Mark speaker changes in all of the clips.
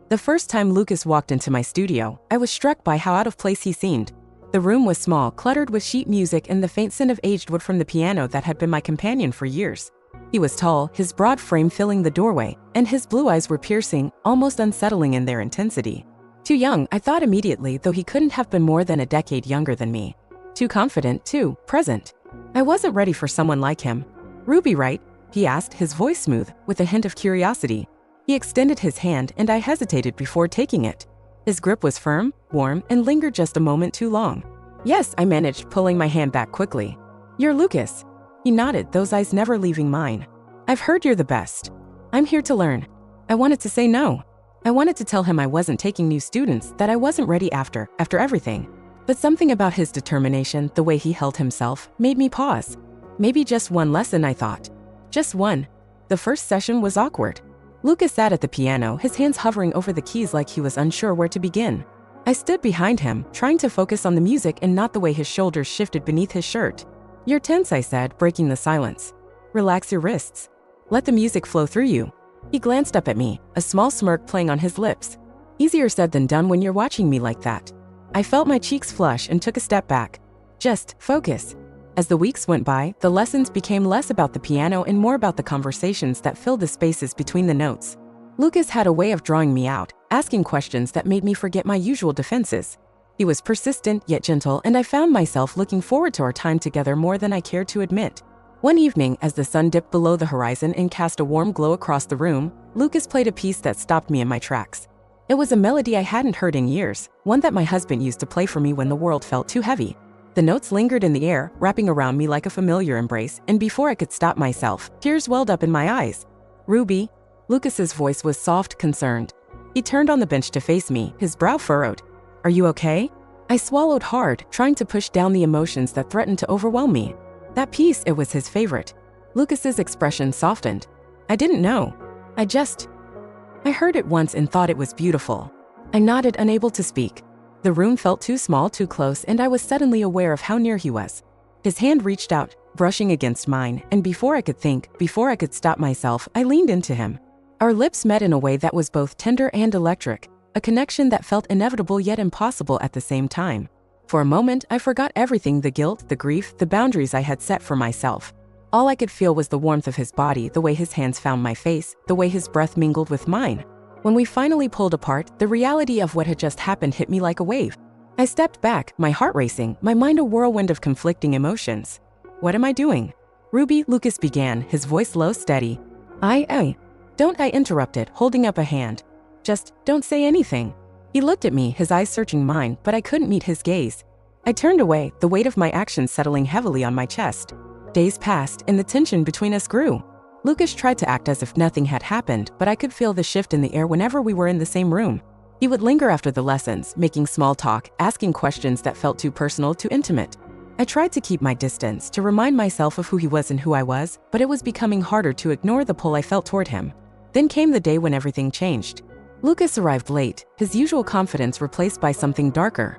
Speaker 1: The first time Lucas walked into my studio, I was struck by how out of place he seemed. The room was small, cluttered with sheet music and the faint scent of aged wood from the piano that had been my companion for years. He was tall, his broad frame filling the doorway, and his blue eyes were piercing, almost unsettling in their intensity. Too young, I thought immediately, though he couldn't have been more than a decade younger than me. Too confident, too present. I wasn't ready for someone like him. "Ruby, right?" he asked, his voice smooth, with a hint of curiosity. He extended his hand and I hesitated before taking it. His grip was firm, warm, and lingered just a moment too long. "Yes," I managed, pulling my hand back quickly. "You're Lucas." He nodded, those eyes never leaving mine. "I've heard you're the best. I'm here to learn." I wanted to say no. I wanted to tell him I wasn't taking new students, that I wasn't ready after everything. But something about his determination, the way he held himself, made me pause. Maybe just one lesson, I thought. Just one. The first session was awkward. Lucas sat at the piano, his hands hovering over the keys like he was unsure where to begin. I stood behind him, trying to focus on the music and not the way his shoulders shifted beneath his shirt. "You're tense," I said, breaking the silence. "Relax your wrists. Let the music flow through you." He glanced up at me, a small smirk playing on his lips. Easier said than done when you're watching me like that. I felt my cheeks flush and took a step back. Just focus. As the weeks went by, the lessons became less about the piano and more about the conversations that filled the spaces between the notes. Lucas had a way of drawing me out, asking questions that made me forget my usual defenses. He was persistent yet gentle, and I found myself looking forward to our time together more than I cared to admit. One evening, as the sun dipped below the horizon and cast a warm glow across the room, Lucas played a piece that stopped me in my tracks. It was a melody I hadn't heard in years, one that my husband used to play for me when the world felt too heavy. The notes lingered in the air, wrapping around me like a familiar embrace, and before I could stop myself, tears welled up in my eyes. "Ruby?" Lucas's voice was soft, concerned. He turned on the bench to face me, his brow furrowed. "Are you okay?" I swallowed hard, trying to push down the emotions that threatened to overwhelm me. That piece, it was his favorite. Lucas's expression softened. "I didn't know. I heard it once and thought it was beautiful." I nodded, unable to speak. The room felt too small, too close, and I was suddenly aware of how near he was. His hand reached out, brushing against mine, and before I could think, before I could stop myself, I leaned into him. Our lips met in a way that was both tender and electric, a connection that felt inevitable yet impossible at the same time. For a moment, I forgot everything, the guilt, the grief, the boundaries I had set for myself. All I could feel was the warmth of his body, the way his hands found my face, the way his breath mingled with mine. When we finally pulled apart, the reality of what had just happened hit me like a wave. I stepped back, my heart racing, my mind a whirlwind of conflicting emotions. "What am I doing?" "Ruby," Lucas began, his voice low, steady. Don't," I interrupted, holding up a hand. "Just don't say anything." He looked at me, his eyes searching mine, but I couldn't meet his gaze. I turned away, the weight of my actions settling heavily on my chest. Days passed, and the tension between us grew. Lucas tried to act as if nothing had happened, but I could feel the shift in the air whenever we were in the same room. He would linger after the lessons, making small talk, asking questions that felt too personal, too intimate. I tried to keep my distance, to remind myself of who he was and who I was, but it was becoming harder to ignore the pull I felt toward him. Then came the day when everything changed. Lucas arrived late, his usual confidence replaced by something darker,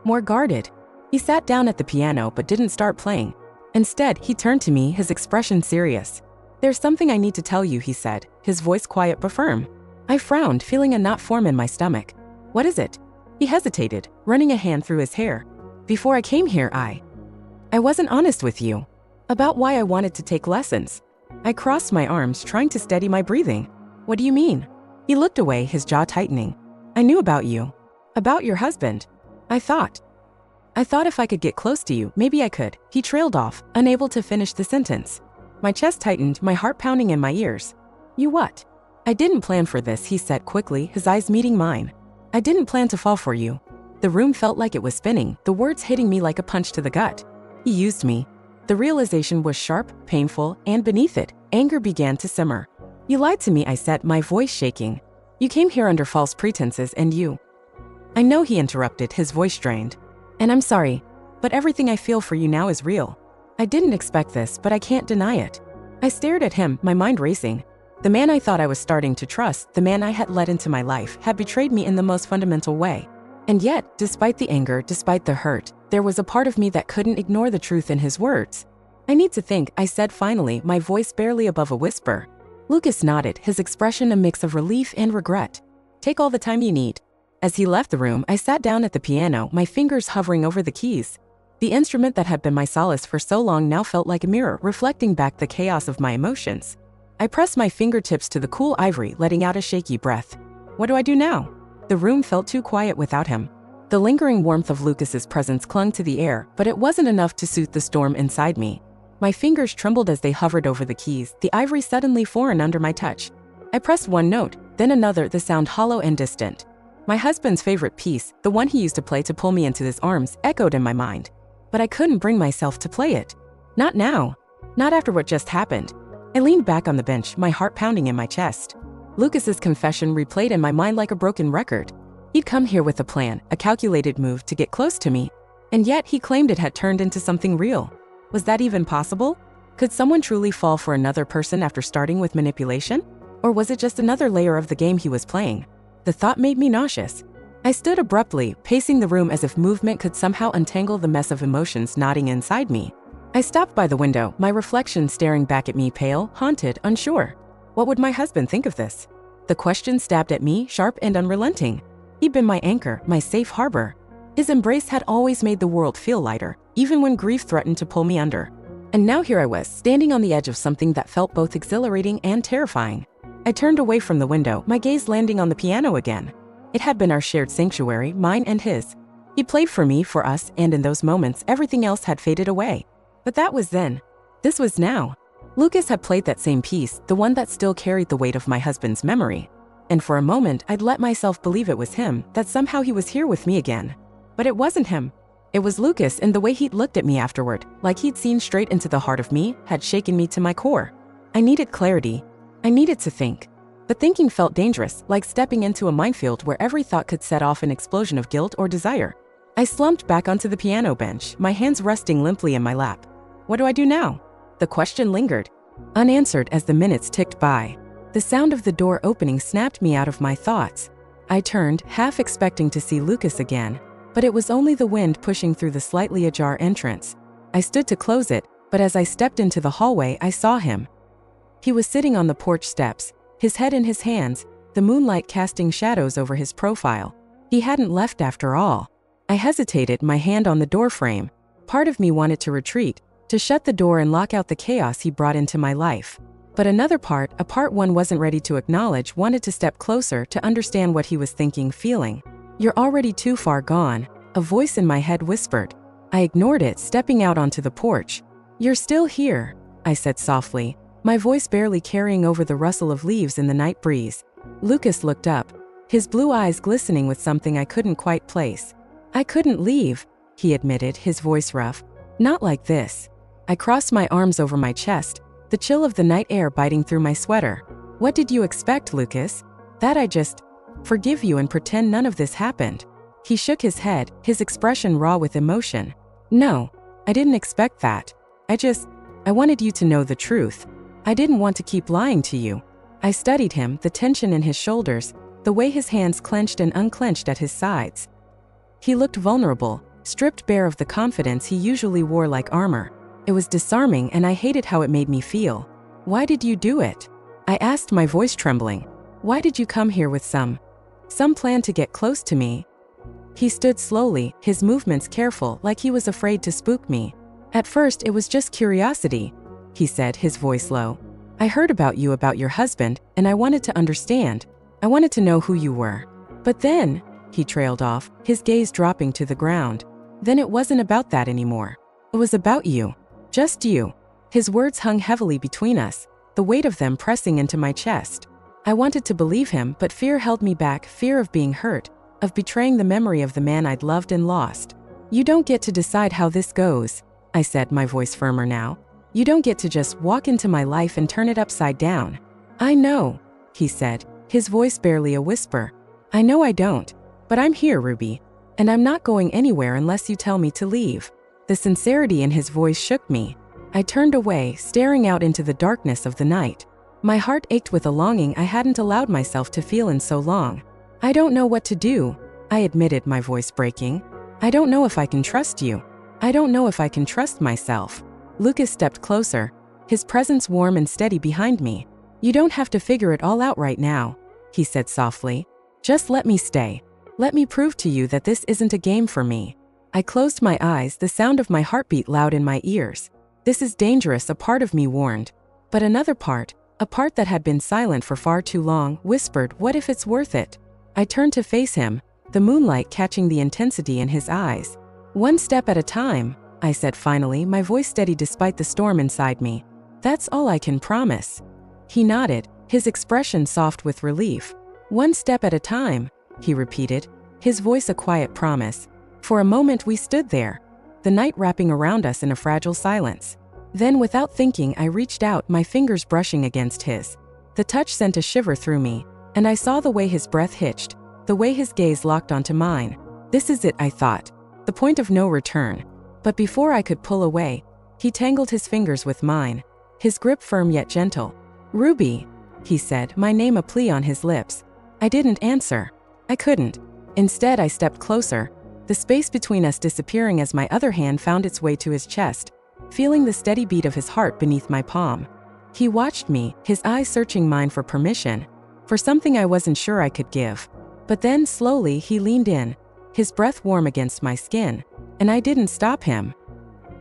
Speaker 1: more guarded. He sat down at the piano but didn't start playing. Instead, he turned to me, his expression serious. "There's something I need to tell you," he said, his voice quiet but firm. I frowned, feeling a knot form in my stomach. "What is it?" He hesitated, running a hand through his hair. "Before I came here, I wasn't honest with you about why I wanted to take lessons." I crossed my arms, trying to steady my breathing. "What do you mean?" He looked away, his jaw tightening. "I knew about you. About your husband. I thought if I could get close to you, maybe I could." He trailed off, unable to finish the sentence. My chest tightened, my heart pounding in my ears. "You what?" "I didn't plan for this," he said quickly, his eyes meeting mine. "I didn't plan to fall for you." The room felt like it was spinning, the words hitting me like a punch to the gut. He used me. The realization was sharp, painful, and beneath it, anger began to simmer. "You lied to me," I said, my voice shaking. "You came here under false pretenses and you—" "I know," he interrupted, his voice strained. "And I'm sorry, but everything I feel for you now is real. I didn't expect this, but I can't deny it." I stared at him, my mind racing. The man I thought I was starting to trust, the man I had let into my life, had betrayed me in the most fundamental way. And yet, despite the anger, despite the hurt, there was a part of me that couldn't ignore the truth in his words. "I need to think," I said finally, my voice barely above a whisper. Lucas nodded, his expression a mix of relief and regret. Take all the time you need." As he left the room, I sat down at the piano, my fingers hovering over the keys. The instrument that had been my solace for so long now felt like a mirror, reflecting back the chaos of my emotions. I pressed my fingertips to the cool ivory, letting out a shaky breath. What do I do now? The room felt too quiet without him. The lingering warmth of Lucas's presence clung to the air, but it wasn't enough to soothe the storm inside me. My fingers trembled as they hovered over the keys, the ivory suddenly foreign under my touch. I pressed one note, then another, the sound hollow and distant. My husband's favorite piece, the one he used to play to pull me into his arms, echoed in my mind. But I couldn't bring myself to play it. Not now. Not after what just happened. I leaned back on the bench, my heart pounding in my chest. Lucas's confession replayed in my mind like a broken record. He'd come here with a plan, a calculated move to get close to me, and yet he claimed it had turned into something real. Was that even possible? Could someone truly fall for another person after starting with manipulation? Or was it just another layer of the game he was playing? The thought made me nauseous. I stood abruptly, pacing the room as if movement could somehow untangle the mess of emotions knotting inside me. I stopped by the window, my reflection staring back at me, pale, haunted, unsure. What would my husband think of this? The question stabbed at me, sharp and unrelenting. He'd been my anchor, my safe harbor. His embrace had always made the world feel lighter, even when grief threatened to pull me under. And now here I was, standing on the edge of something that felt both exhilarating and terrifying. I turned away from the window, my gaze landing on the piano again. It had been our shared sanctuary, mine and his. He played for me, for us, and in those moments, everything else had faded away. But that was then. This was now. Lucas had played that same piece, the one that still carried the weight of my husband's memory. And for a moment, I'd let myself believe it was him, that somehow he was here with me again. But it wasn't him. It was Lucas, and the way he'd looked at me afterward, like he'd seen straight into the heart of me, had shaken me to my core. I needed clarity. I needed to think. But thinking felt dangerous, like stepping into a minefield where every thought could set off an explosion of guilt or desire. I slumped back onto the piano bench, my hands resting limply in my lap. What do I do now? The question lingered, unanswered as the minutes ticked by. The sound of the door opening snapped me out of my thoughts. I turned, half expecting to see Lucas again, but it was only the wind pushing through the slightly ajar entrance. I stood to close it, but as I stepped into the hallway, I saw him. He was sitting on the porch steps, his head in his hands, the moonlight casting shadows over his profile. He hadn't left after all. I hesitated, my hand on the doorframe. Part of me wanted to retreat, to shut the door and lock out the chaos he brought into my life. But another part, a part one wasn't ready to acknowledge, wanted to step closer to understand what he was thinking, feeling. You're already too far gone, a voice in my head whispered. I ignored it, stepping out onto the porch. You're still here, I said softly, my voice barely carrying over the rustle of leaves in the night breeze. Lucas looked up, his blue eyes glistening with something I couldn't quite place. I couldn't leave, he admitted, his voice rough. Not like this. I crossed my arms over my chest, the chill of the night air biting through my sweater. What did you expect, Lucas? That I just forgive you and pretend none of this happened? He shook his head, his expression raw with emotion. No, I didn't expect that. I wanted you to know the truth. I didn't want to keep lying to you. I studied him, the tension in his shoulders, the way his hands clenched and unclenched at his sides. He looked vulnerable, stripped bare of the confidence he usually wore like armor. It was disarming, and I hated how it made me feel. Why did you do it? I asked, my voice trembling. Why did you come here with some plan to get close to me? He stood slowly, his movements careful, like he was afraid to spook me. At first, it was just curiosity, he said, his voice low. I heard about your husband, and I wanted to understand. I wanted to know who you were. But then, he trailed off, his gaze dropping to the ground. Then it wasn't about that anymore. It was about you. Just you. His words hung heavily between us, the weight of them pressing into my chest. I wanted to believe him, but fear held me back, fear of being hurt, of betraying the memory of the man I'd loved and lost. You don't get to decide how this goes, I said, my voice firmer now. You don't get to just walk into my life and turn it upside down. I know, he said, his voice barely a whisper. I know I don't, but I'm here, Ruby, and I'm not going anywhere unless you tell me to leave. The sincerity in his voice shook me. I turned away, staring out into the darkness of the night. My heart ached with a longing I hadn't allowed myself to feel in so long. I don't know what to do, I admitted, my voice breaking. I don't know if I can trust you. I don't know if I can trust myself. Lucas stepped closer, his presence warm and steady behind me. You don't have to figure it all out right now, he said softly. Just let me stay. Let me prove to you that this isn't a game for me. I closed my eyes, the sound of my heartbeat loud in my ears. This is dangerous, a part of me warned. But another part, a part that had been silent for far too long, whispered, what if it's worth it? I turned to face him, the moonlight catching the intensity in his eyes. One step at a time, I said finally, my voice steady despite the storm inside me. That's all I can promise. He nodded, his expression soft with relief. One step at a time, he repeated, his voice a quiet promise. For a moment we stood there, the night wrapping around us in a fragile silence. Then without thinking I reached out, my fingers brushing against his. The touch sent a shiver through me, and I saw the way his breath hitched, the way his gaze locked onto mine. This is it, I thought. The point of no return. But before I could pull away, he tangled his fingers with mine, his grip firm yet gentle. Ruby, he said, my name a plea on his lips. I didn't answer. I couldn't. Instead I stepped closer, the space between us disappearing as my other hand found its way to his chest, feeling the steady beat of his heart beneath my palm. He watched me, his eyes searching mine for permission, for something I wasn't sure I could give. But then slowly he leaned in, his breath warm against my skin, and I didn't stop him.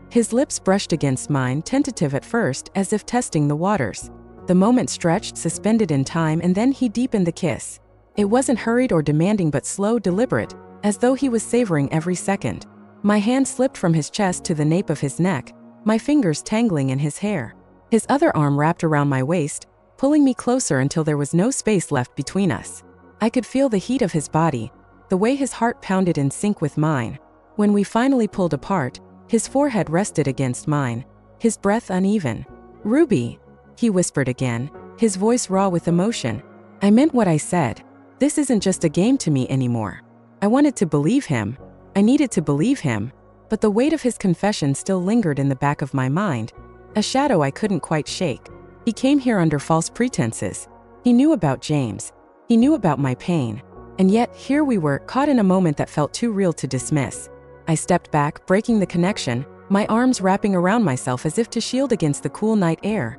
Speaker 1: His lips brushed against mine, tentative at first, as if testing the waters. The moment stretched, suspended in time, and then he deepened the kiss. It wasn't hurried or demanding but slow, deliberate, as though he was savoring every second. My hand slipped from his chest to the nape of his neck, my fingers tangling in his hair. His other arm wrapped around my waist, pulling me closer until there was no space left between us. I could feel the heat of his body, the way his heart pounded in sync with mine. When we finally pulled apart, his forehead rested against mine, his breath uneven. Ruby, he whispered again, his voice raw with emotion. I meant what I said. This isn't just a game to me anymore. I wanted to believe him. I needed to believe him. But the weight of his confession still lingered in the back of my mind, a shadow I couldn't quite shake. He came here under false pretenses. He knew about James. He knew about my pain. And yet, here we were, caught in a moment that felt too real to dismiss. I stepped back, breaking the connection, my arms wrapping around myself as if to shield against the cool night air.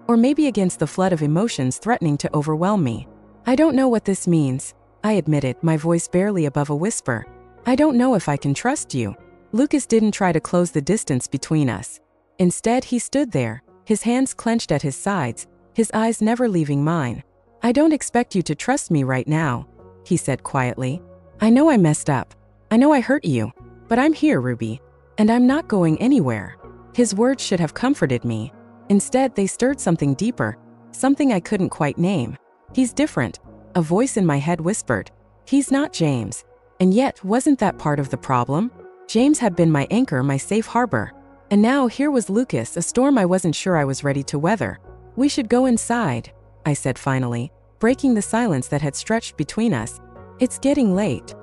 Speaker 1: Or maybe against the flood of emotions threatening to overwhelm me. I don't know what this means, I admitted, my voice barely above a whisper. I don't know if I can trust you. Lucas didn't try to close the distance between us. Instead, he stood there, his hands clenched at his sides, his eyes never leaving mine. I don't expect you to trust me right now, he said quietly. I know I messed up. I know I hurt you. But I'm here, Ruby. And I'm not going anywhere. His words should have comforted me. Instead, they stirred something deeper, something I couldn't quite name. He's different, a voice in my head whispered. He's not James. And yet, wasn't that part of the problem? James had been my anchor, my safe harbor. And now here was Lucas, a storm I wasn't sure I was ready to weather. We should go inside, I said finally, breaking the silence that had stretched between us. It's getting late.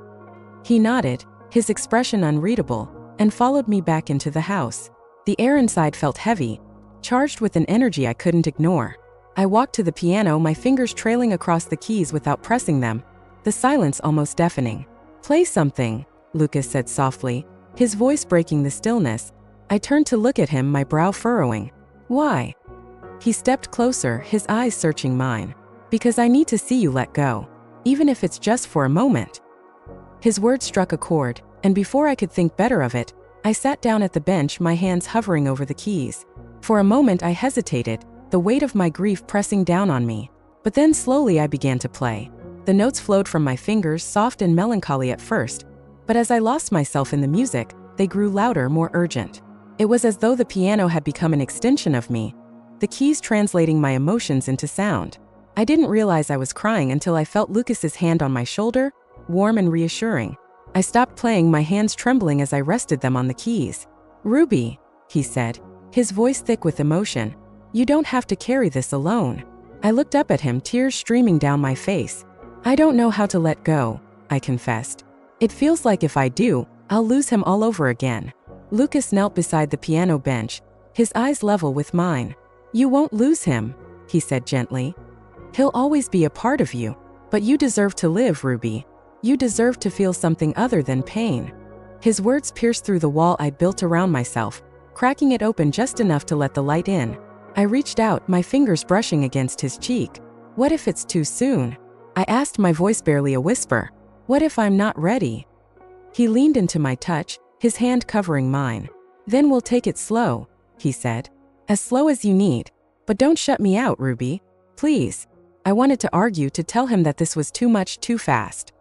Speaker 1: He nodded, his expression unreadable, and followed me back into the house. The air inside felt heavy, charged with an energy I couldn't ignore. I walked to the piano, my fingers trailing across the keys without pressing them, the silence almost deafening. Play something, Lucas said softly, his voice breaking the stillness. I turned to look at him, my brow furrowing. Why? He stepped closer, his eyes searching mine. Because I need to see you let go, even if it's just for a moment. His words struck a chord, and before I could think better of it, I sat down at the bench, my hands hovering over the keys. For a moment I hesitated, the weight of my grief pressing down on me. But then slowly I began to play. The notes flowed from my fingers, soft and melancholy at first, but as I lost myself in the music, they grew louder, more urgent. It was as though the piano had become an extension of me, the keys translating my emotions into sound. I didn't realize I was crying until I felt Lucas's hand on my shoulder, warm and reassuring. I stopped playing, my hands trembling as I rested them on the keys. Ruby, he said, his voice thick with emotion, you don't have to carry this alone. I looked up at him, tears streaming down my face. I don't know how to let go, I confessed. It feels like if I do, I'll lose him all over again. Lucas knelt beside the piano bench, his eyes level with mine. You won't lose him, he said gently. He'll always be a part of you, but you deserve to live, Ruby. You deserve to feel something other than pain. His words pierced through the wall I'd built around myself, cracking it open just enough to let the light in. I reached out, my fingers brushing against his cheek. What if it's too soon? I asked, my voice barely a whisper. What if I'm not ready? He leaned into my touch, his hand covering mine. Then we'll take it slow, he said. As slow as you need. But don't shut me out, Ruby. Please. I wanted to argue, to tell him that this was too much too fast.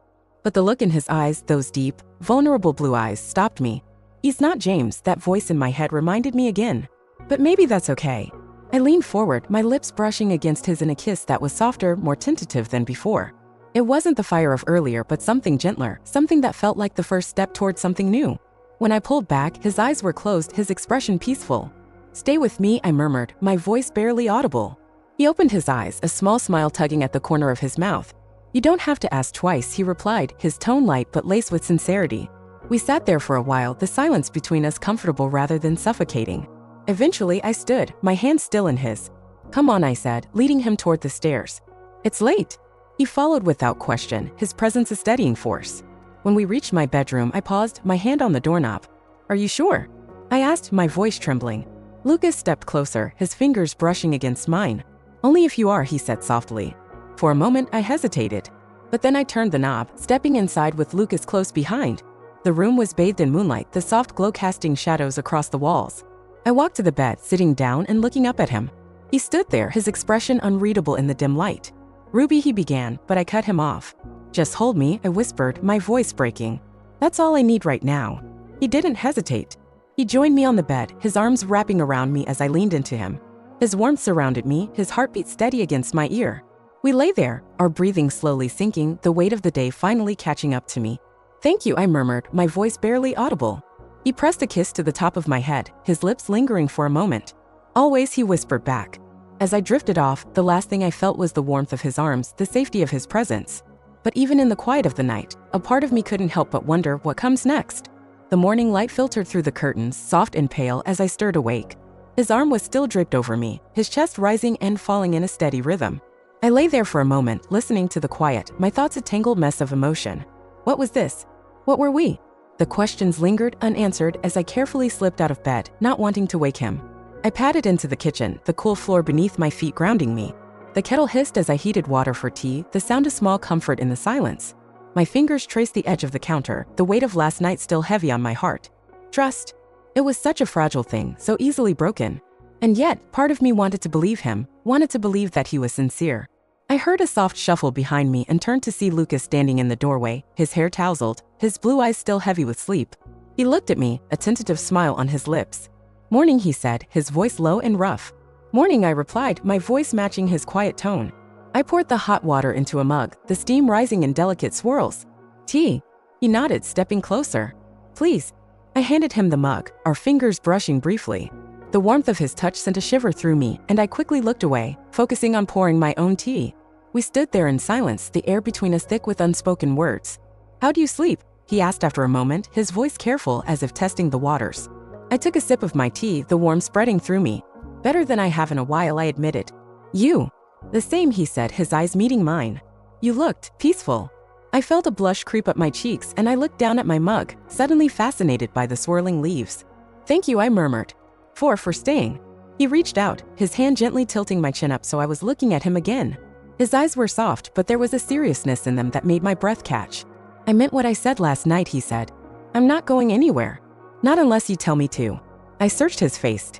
Speaker 1: But the look in his eyes, those deep, vulnerable blue eyes, stopped me. He's not James, that voice in my head reminded me again. But maybe that's okay. I leaned forward, my lips brushing against his in a kiss that was softer, more tentative than before. It wasn't the fire of earlier, but something gentler, something that felt like the first step toward something new. When I pulled back, his eyes were closed, his expression peaceful. Stay with me, I murmured, my voice barely audible. He opened his eyes, a small smile tugging at the corner of his mouth. You don't have to ask twice, he replied, his tone light but laced with sincerity. We sat there for a while, the silence between us comfortable rather than suffocating. Eventually, I stood, my hand still in his. Come on, I said, leading him toward the stairs. It's late. He followed without question, his presence a steadying force. When we reached my bedroom, I paused, my hand on the doorknob. Are you sure? I asked, my voice trembling. Lucas stepped closer, his fingers brushing against mine. Only if you are, he said softly. For a moment, I hesitated. But then I turned the knob, stepping inside with Lucas close behind. The room was bathed in moonlight, the soft glow casting shadows across the walls. I walked to the bed, sitting down and looking up at him. He stood there, his expression unreadable in the dim light. Ruby, he began, but I cut him off. Just hold me, I whispered, my voice breaking. That's all I need right now. He didn't hesitate. He joined me on the bed, his arms wrapping around me as I leaned into him. His warmth surrounded me, his heartbeat steady against my ear. We lay there, our breathing slowly sinking, the weight of the day finally catching up to me. Thank you, I murmured, my voice barely audible. He pressed a kiss to the top of my head, his lips lingering for a moment. Always, he whispered back. As I drifted off, the last thing I felt was the warmth of his arms, the safety of his presence. But even in the quiet of the night, a part of me couldn't help but wonder what comes next. The morning light filtered through the curtains, soft and pale, as I stirred awake. His arm was still draped over me, his chest rising and falling in a steady rhythm. I lay there for a moment, listening to the quiet, my thoughts a tangled mess of emotion. What was this? What were we? The questions lingered unanswered as I carefully slipped out of bed, not wanting to wake him. I padded into the kitchen, the cool floor beneath my feet grounding me. The kettle hissed as I heated water for tea, the sound of small comfort in the silence. My fingers traced the edge of the counter, the weight of last night still heavy on my heart. Trust. It was such a fragile thing, so easily broken. And yet, part of me wanted to believe him, wanted to believe that he was sincere. I heard a soft shuffle behind me and turned to see Lucas standing in the doorway, his hair tousled, his blue eyes still heavy with sleep. He looked at me, a tentative smile on his lips. Morning, he said, his voice low and rough. Morning, I replied, my voice matching his quiet tone. I poured the hot water into a mug, the steam rising in delicate swirls. Tea. He nodded, stepping closer. Please. I handed him the mug, our fingers brushing briefly. The warmth of his touch sent a shiver through me, and I quickly looked away, focusing on pouring my own tea. We stood there in silence, the air between us thick with unspoken words. How do you sleep? He asked after a moment, his voice careful as if testing the waters. I took a sip of my tea, the warmth spreading through me. Better than I have in a while, I admitted. You. The same, he said, his eyes meeting mine. You looked peaceful. I felt a blush creep up my cheeks and I looked down at my mug, suddenly fascinated by the swirling leaves. Thank you, I murmured. For staying. He reached out, his hand gently tilting my chin up so I was looking at him again. His eyes were soft, but there was a seriousness in them that made my breath catch. I meant what I said last night, he said. I'm not going anywhere. Not unless you tell me to. I searched his face,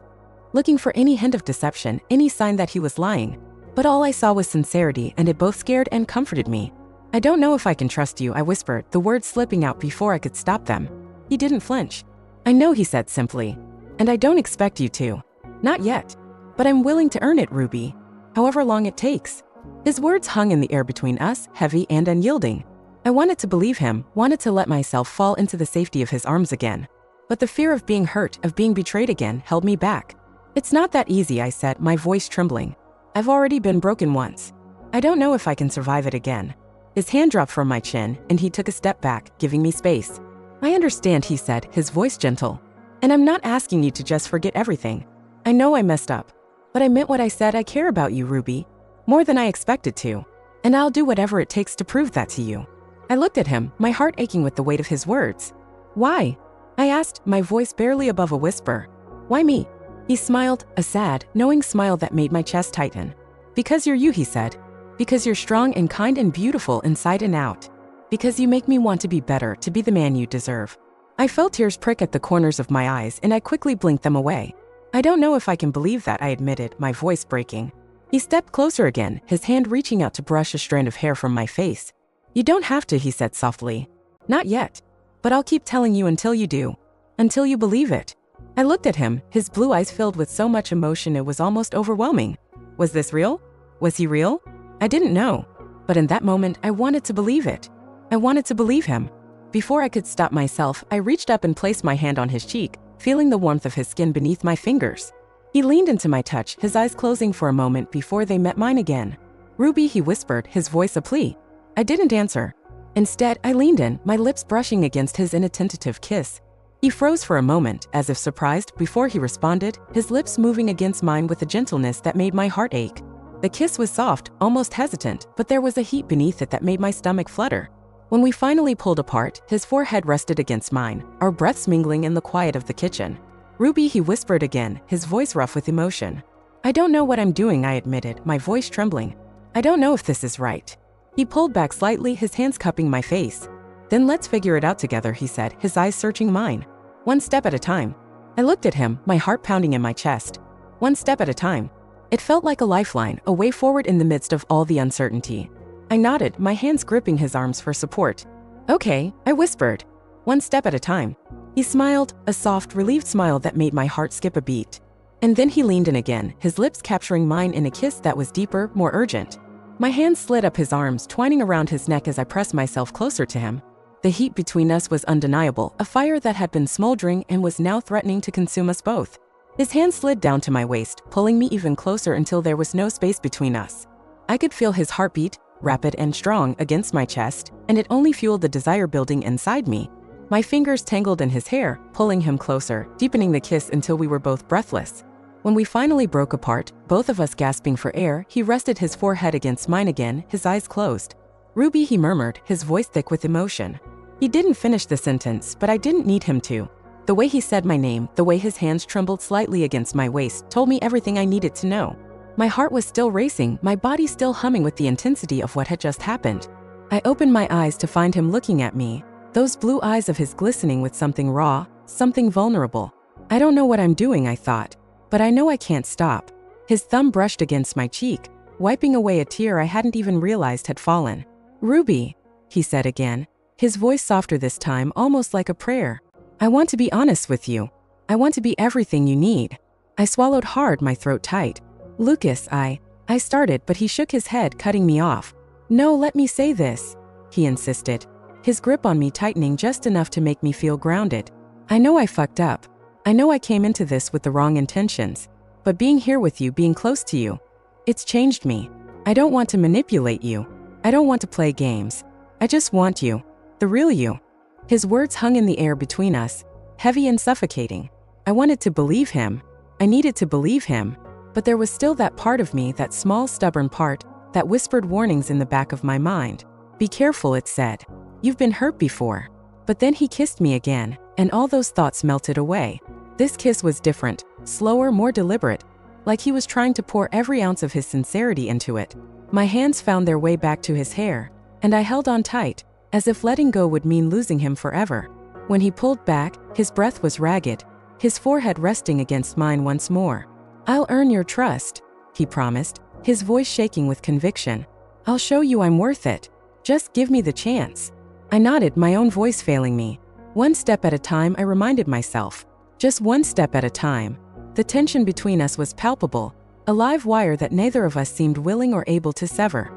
Speaker 1: looking for any hint of deception, any sign that he was lying. But all I saw was sincerity, and it both scared and comforted me. I don't know if I can trust you, I whispered, the words slipping out before I could stop them. He didn't flinch. I know, he said simply. And I don't expect you to. Not yet. But I'm willing to earn it, Ruby. However long it takes. His words hung in the air between us, heavy and unyielding. I wanted to believe him, wanted to let myself fall into the safety of his arms again. But the fear of being hurt, of being betrayed again, held me back. It's not that easy, I said, my voice trembling. I've already been broken once. I don't know if I can survive it again. His hand dropped from my chin, and he took a step back, giving me space. I understand, he said, his voice gentle. And I'm not asking you to just forget everything. I know I messed up. But I meant what I said. I care about you, Ruby. More than I expected to. And I'll do whatever it takes to prove that to you. I looked at him, my heart aching with the weight of his words. Why? I asked, my voice barely above a whisper. Why me? He smiled, a sad, knowing smile that made my chest tighten. Because you're you, he said. Because you're strong and kind and beautiful inside and out. Because you make me want to be better, to be the man you deserve. I felt tears prick at the corners of my eyes and I quickly blinked them away. I don't know if I can believe that, I admitted, my voice breaking. He stepped closer again, his hand reaching out to brush a strand of hair from my face. You don't have to, he said softly. Not yet. But I'll keep telling you until you do. Until you believe it. I looked at him, his blue eyes filled with so much emotion it was almost overwhelming. Was this real? Was he real? I didn't know. But in that moment, I wanted to believe it. I wanted to believe him. Before I could stop myself, I reached up and placed my hand on his cheek, feeling the warmth of his skin beneath my fingers. He leaned into my touch, his eyes closing for a moment before they met mine again. Ruby, he whispered, his voice a plea. I didn't answer. Instead, I leaned in, my lips brushing against his in a tentative kiss. He froze for a moment, as if surprised, before he responded, his lips moving against mine with a gentleness that made my heart ache. The kiss was soft, almost hesitant, but there was a heat beneath it that made my stomach flutter. When we finally pulled apart, his forehead rested against mine, our breaths mingling in the quiet of the kitchen. Ruby, he whispered again, his voice rough with emotion. I don't know what I'm doing, I admitted, my voice trembling. I don't know if this is right. He pulled back slightly, his hands cupping my face. Then let's figure it out together, he said, his eyes searching mine. One step at a time. I looked at him, my heart pounding in my chest. One step at a time. It felt like a lifeline, a way forward in the midst of all the uncertainty. I nodded, my hands gripping his arms for support. Okay, I whispered. One step at a time. He smiled, a soft, relieved smile that made my heart skip a beat. And then he leaned in again, his lips capturing mine in a kiss that was deeper, more urgent. My hands slid up his arms, twining around his neck as I pressed myself closer to him. The heat between us was undeniable, a fire that had been smoldering and was now threatening to consume us both. His hand slid down to my waist, pulling me even closer until there was no space between us. I could feel his heartbeat, rapid and strong, against my chest, and it only fueled the desire building inside me. My fingers tangled in his hair, pulling him closer, deepening the kiss until we were both breathless. When we finally broke apart, both of us gasping for air, he rested his forehead against mine again, his eyes closed. Ruby, he murmured, his voice thick with emotion. He didn't finish the sentence, but I didn't need him to. The way he said my name, the way his hands trembled slightly against my waist, told me everything I needed to know. My heart was still racing, my body still humming with the intensity of what had just happened. I opened my eyes to find him looking at me, those blue eyes of his glistening with something raw, something vulnerable. I don't know what I'm doing, I thought, but I know I can't stop. His thumb brushed against my cheek, wiping away a tear I hadn't even realized had fallen. Ruby, he said again, his voice softer this time, almost like a prayer. I want to be honest with you. I want to be everything you need. I swallowed hard, my throat tight. Lucas, I started, but he shook his head, cutting me off. No, let me say this, he insisted, his grip on me tightening just enough to make me feel grounded. I know I fucked up. I know I came into this with the wrong intentions. But being here with you, being close to you, it's changed me. I don't want to manipulate you. I don't want to play games. I just want you, the real you. His words hung in the air between us, heavy and suffocating. I wanted to believe him. I needed to believe him. But there was still that part of me, that small, stubborn part, that whispered warnings in the back of my mind. Be careful, it said. You've been hurt before. But then he kissed me again, and all those thoughts melted away. This kiss was different, slower, more deliberate, like he was trying to pour every ounce of his sincerity into it. My hands found their way back to his hair, and I held on tight, as if letting go would mean losing him forever. When he pulled back, his breath was ragged, his forehead resting against mine once more. I'll earn your trust, he promised, his voice shaking with conviction. I'll show you I'm worth it. Just give me the chance. I nodded, my own voice failing me. One step at a time, I reminded myself. Just one step at a time. The tension between us was palpable, a live wire that neither of us seemed willing or able to sever.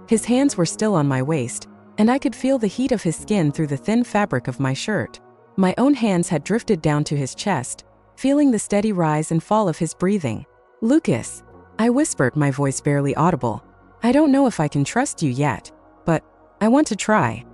Speaker 1: His hands were still on my waist, and I could feel the heat of his skin through the thin fabric of my shirt. My own hands had drifted down to his chest, feeling the steady rise and fall of his breathing. Lucas, I whispered, my voice barely audible. I don't know if I can trust you yet, but I want to try.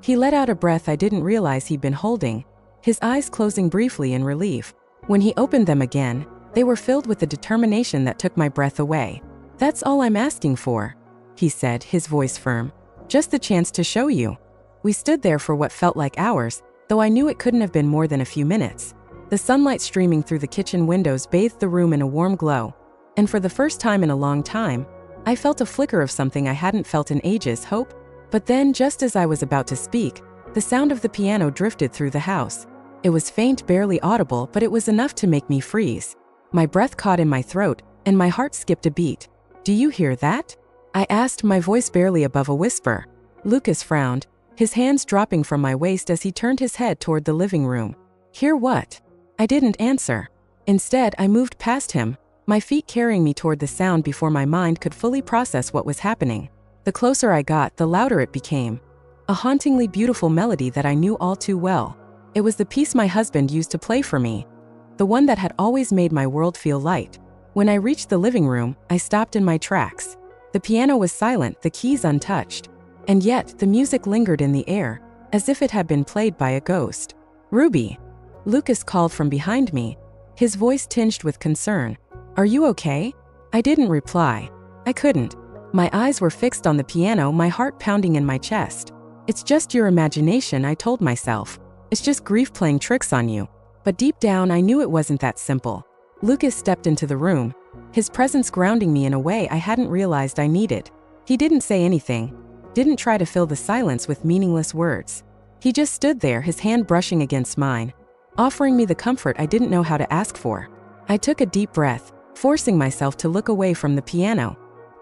Speaker 1: He let out a breath I didn't realize he'd been holding, his eyes closing briefly in relief. When he opened them again, they were filled with the determination that took my breath away. That's all I'm asking for, he said, his voice firm. Just the chance to show you. We stood there for what felt like hours, though I knew it couldn't have been more than a few minutes. The sunlight streaming through the kitchen windows bathed the room in a warm glow, and for the first time in a long time, I felt a flicker of something I hadn't felt in ages, hope. But then, just as I was about to speak, the sound of the piano drifted through the house. It was faint, barely audible, but it was enough to make me freeze. My breath caught in my throat, and my heart skipped a beat. "Do you hear that?" I asked, my voice barely above a whisper. Lucas frowned, his hands dropping from my waist as he turned his head toward the living room. "Hear what?" I didn't answer. Instead, I moved past him, my feet carrying me toward the sound before my mind could fully process what was happening. The closer I got, the louder it became. A hauntingly beautiful melody that I knew all too well. It was the piece my husband used to play for me, the one that had always made my world feel light. When I reached the living room, I stopped in my tracks. The piano was silent, the keys untouched. And yet, the music lingered in the air, as if it had been played by a ghost. "Ruby!" Lucas called from behind me, his voice tinged with concern. "Are you okay?" I didn't reply. I couldn't. My eyes were fixed on the piano, my heart pounding in my chest. "It's just your imagination," I told myself. "It's just grief playing tricks on you." But deep down, I knew it wasn't that simple. Lucas stepped into the room, his presence grounding me in a way I hadn't realized I needed. He didn't say anything, didn't try to fill the silence with meaningless words. He just stood there, his hand brushing against mine, offering me the comfort I didn't know how to ask for. I took a deep breath, forcing myself to look away from the piano.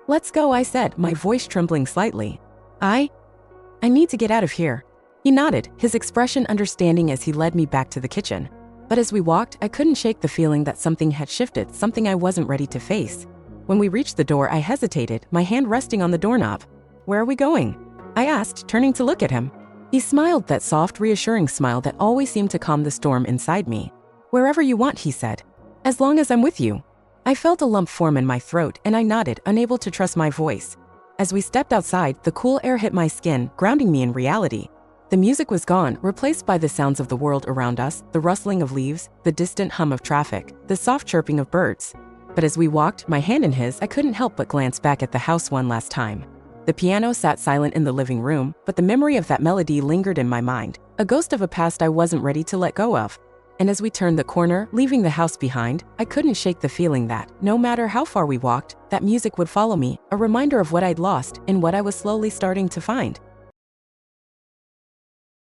Speaker 1: "Let's go," I said, my voice trembling slightly. I need to get out of here." He nodded, his expression understanding as he led me back to the kitchen. But as we walked, I couldn't shake the feeling that something had shifted, something I wasn't ready to face. When we reached the door, I hesitated, my hand resting on the doorknob. "Where are we going?" I asked, turning to look at him. He smiled, that soft, reassuring smile that always seemed to calm the storm inside me. "Wherever you want," he said. "As long as I'm with you." I felt a lump form in my throat, and I nodded, unable to trust my voice. As we stepped outside, the cool air hit my skin, grounding me in reality. The music was gone, replaced by the sounds of the world around us, the rustling of leaves, the distant hum of traffic, the soft chirping of birds. But as we walked, my hand in his, I couldn't help but glance back at the house one last time. The piano sat silent in the living room, but the memory of that melody lingered in my mind, a ghost of a past I wasn't ready to let go of. And as we turned the corner, leaving the house behind, I couldn't shake the feeling that, no matter how far we walked, that music would follow me, a reminder of what I'd lost and what I was slowly starting to find.